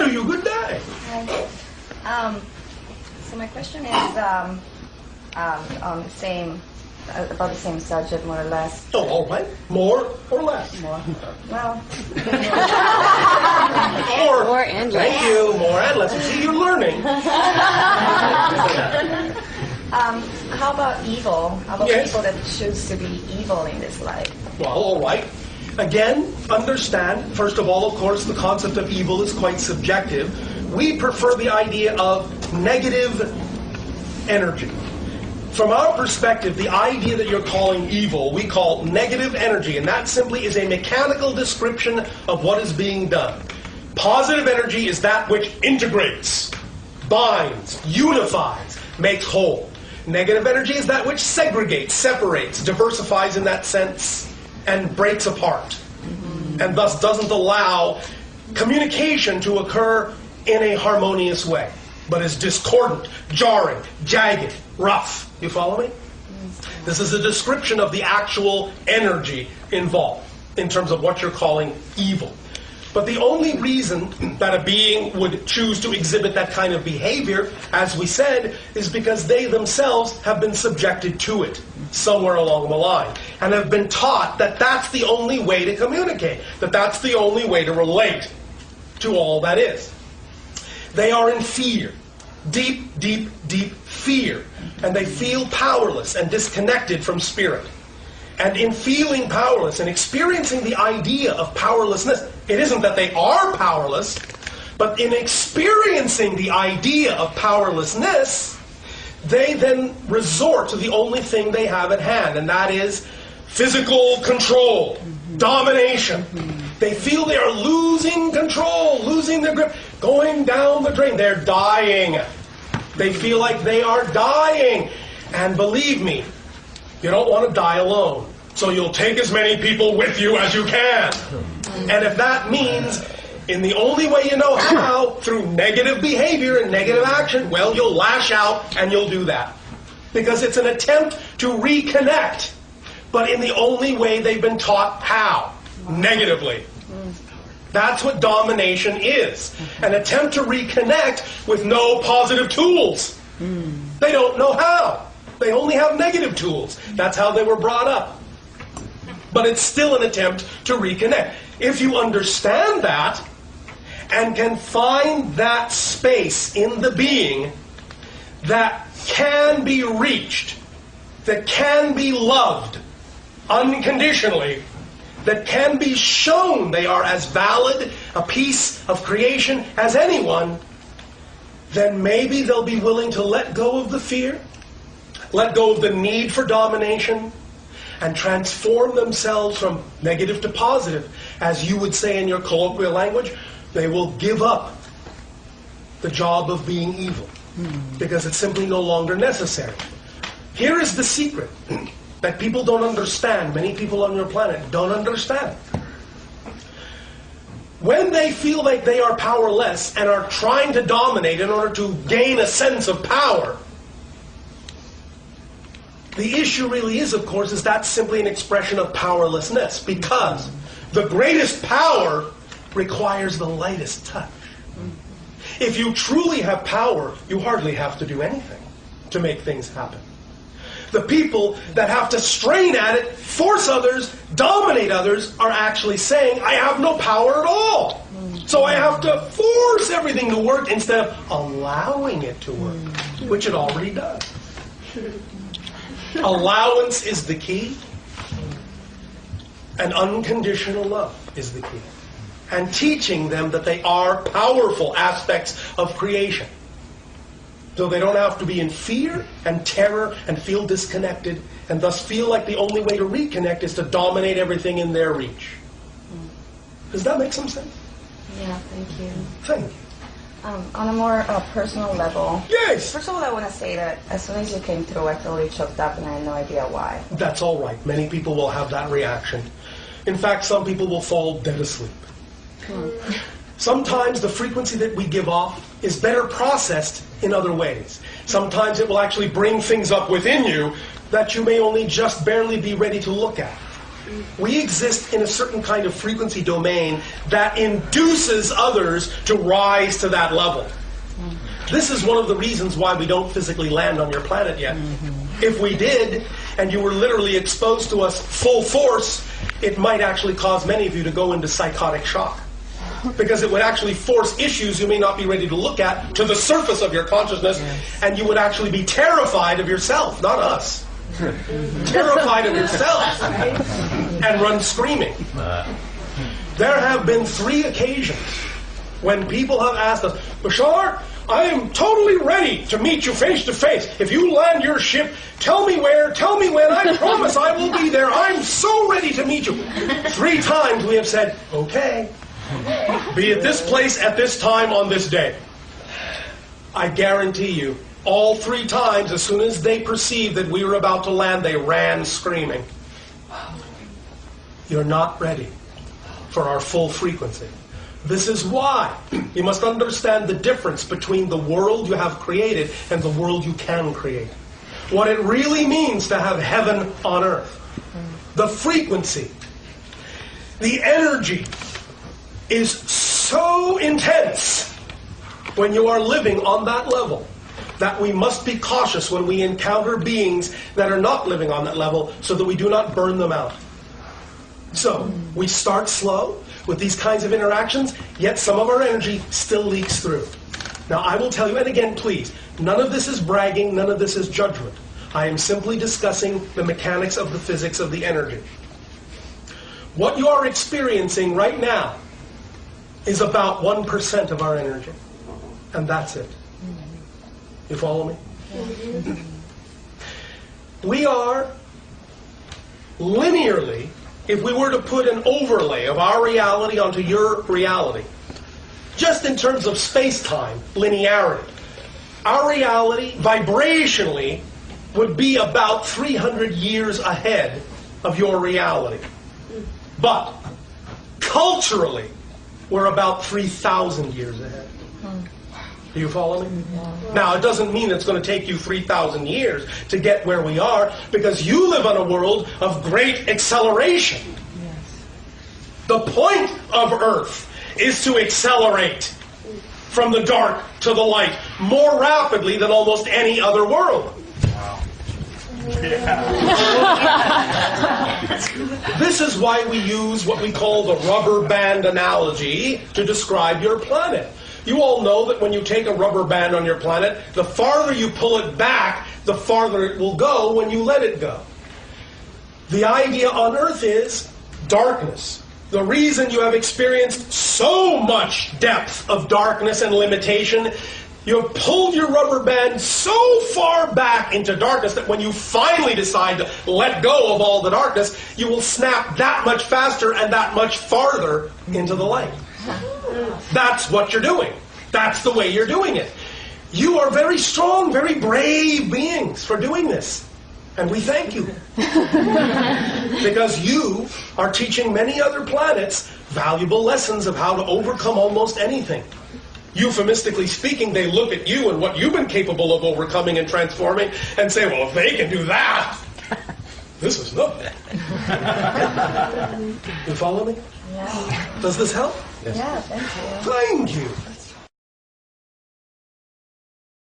to you? Good day. So my question is on the same, about the same subject, more or less. Oh, all right. More or less? More. Well. More and less. Thank you. More and less. You see, you're learning. How about evil? How about Yes. people that choose to be evil in this life? Well, all right. Again, understand, first of all, of course, the concept of evil is quite subjective. We prefer the idea of negative energy. From our perspective, the idea that you're calling evil, we call negative energy, and that simply is a mechanical description of what is being done. Positive energy is that which integrates, binds, unifies, makes whole. Negative energy is that which segregates, separates, diversifies in that sense, and breaks apart, and thus doesn't allow communication to occur in a harmonious way, but is discordant, jarring, jagged, rough. You follow me? This is a description of the actual energy involved in terms of what you're calling evil. But the only reason that a being would choose to exhibit that kind of behavior, as we said, is because they themselves have been subjected to it somewhere along the line, and have been taught that that's the only way to communicate, that that's the only way to relate to all that is. They are in fear, deep, deep, deep fear, and they feel powerless and disconnected from spirit. And in feeling powerless and experiencing the idea of powerlessness, it isn't that they are powerless, but in experiencing the idea of powerlessness, they then resort to the only thing they have at hand, and that is physical control, domination. They feel they are losing control, losing their grip, going down the drain. They're dying. They feel like they are dying. And believe me, you don't want to die alone. So you'll take as many people with you as you can. And if that means, in the only way you know how, through negative behavior and negative action, well, you'll lash out and you'll do that. Because it's an attempt to reconnect, but in the only way they've been taught how, negatively. That's what domination is. An attempt to reconnect with no positive tools. They don't know how. They only have negative tools. That's how they were brought up. But it's still an attempt to reconnect. If you understand that, and can find that space in the being that can be reached, that can be loved unconditionally, that can be shown they are as valid a piece of creation as anyone, then maybe they'll be willing to let go of the fear, let go of the need for domination, and transform themselves from negative to positive. As you would say in your colloquial language, they will give up the job of being evil because it's simply no longer necessary. Here is the secret that people don't understand. Many people on your planet don't understand. When they feel like they are powerless and are trying to dominate in order to gain a sense of power, the issue really is, of course, is that's simply an expression of powerlessness, because the greatest power requires the lightest touch. If you truly have power, you hardly have to do anything to make things happen. The people that have to strain at it, force others, dominate others, are actually saying, I have no power at all. So I have to force everything to work instead of allowing it to work, which it already does. Allowance is the key, and unconditional love is the key. And teaching them that they are powerful aspects of creation. So they don't have to be in fear and terror and feel disconnected, and thus feel like the only way to reconnect is to dominate everything in their reach. Does that make some sense? Yeah, thank you. Thank you. On a more personal level, Yes! first of all, I want to say that as soon as you came through, I totally choked up and I had no idea why. That's all right. Many people will have that reaction. In fact, some people will fall dead asleep. Sometimes the frequency that we give off is better processed in other ways. Sometimes it will actually bring things up within you that you may only just barely be ready to look at. We exist in a certain kind of frequency domain that induces others to rise to that level. This is one of the reasons why we don't physically land on your planet yet. If we did, and you were literally exposed to us full force, it might actually cause many of you to go into psychotic shock. Because it would actually force issues you may not be ready to look at to the surface of your consciousness, and you would actually be terrified of yourself, not us. Terrified of yourself, and run screaming. There have been 3 occasions when people have asked us, Bashar, I am totally ready to meet you face to face. If you land your ship, tell me where, tell me when, I promise I will be there. I'm so ready to meet you. 3 times we have said, okay, be at this place at this time on this day. I guarantee you, all 3 times, as soon as they perceived that we were about to land, they ran screaming. You're not ready for our full frequency. This is why you must understand the difference between the world you have created and the world you can create. What it really means to have heaven on earth. The frequency, the energy is so intense when you are living on that level that we must be cautious when we encounter beings that are not living on that level so that we do not burn them out. So, we start slow with these kinds of interactions, yet some of our energy still leaks through. Now, I will tell you, and again, please, none of this is bragging, none of this is judgment. I am simply discussing the mechanics of the physics of the energy. What you are experiencing right now is about 1% of our energy. And that's it. You follow me? We are linearly, if we were to put an overlay of our reality onto your reality, just in terms of space-time, linearity, our reality, vibrationally, would be about 300 years ahead of your reality. But, culturally, we're about 3,000 years ahead. Do you follow me? Now, it doesn't mean it's going to take you 3,000 years to get where we are, because you live on a world of great acceleration. The point of Earth is to accelerate from the dark to the light more rapidly than almost any other world. This is why we use what we call the rubber band analogy to describe your planet. You all know that when you take a rubber band on your planet, the farther you pull it back, the farther it will go when you let it go. The idea on Earth is darkness. The reason you have experienced so much depth of darkness and limitation, you have pulled your rubber band so far back into darkness that when you finally decide to let go of all the darkness, you will snap that much faster and that much farther into the light. That's what you're doing. That's the way you're doing it. You are very strong, very brave beings for doing this. And we thank you. Because you are teaching many other planets valuable lessons of how to overcome almost anything. Euphemistically speaking, they look at you and what you've been capable of overcoming and transforming and say, well, if they can do that, this is nothing. You follow me? Yeah. Does this help? Yeah, thank you. Thank you.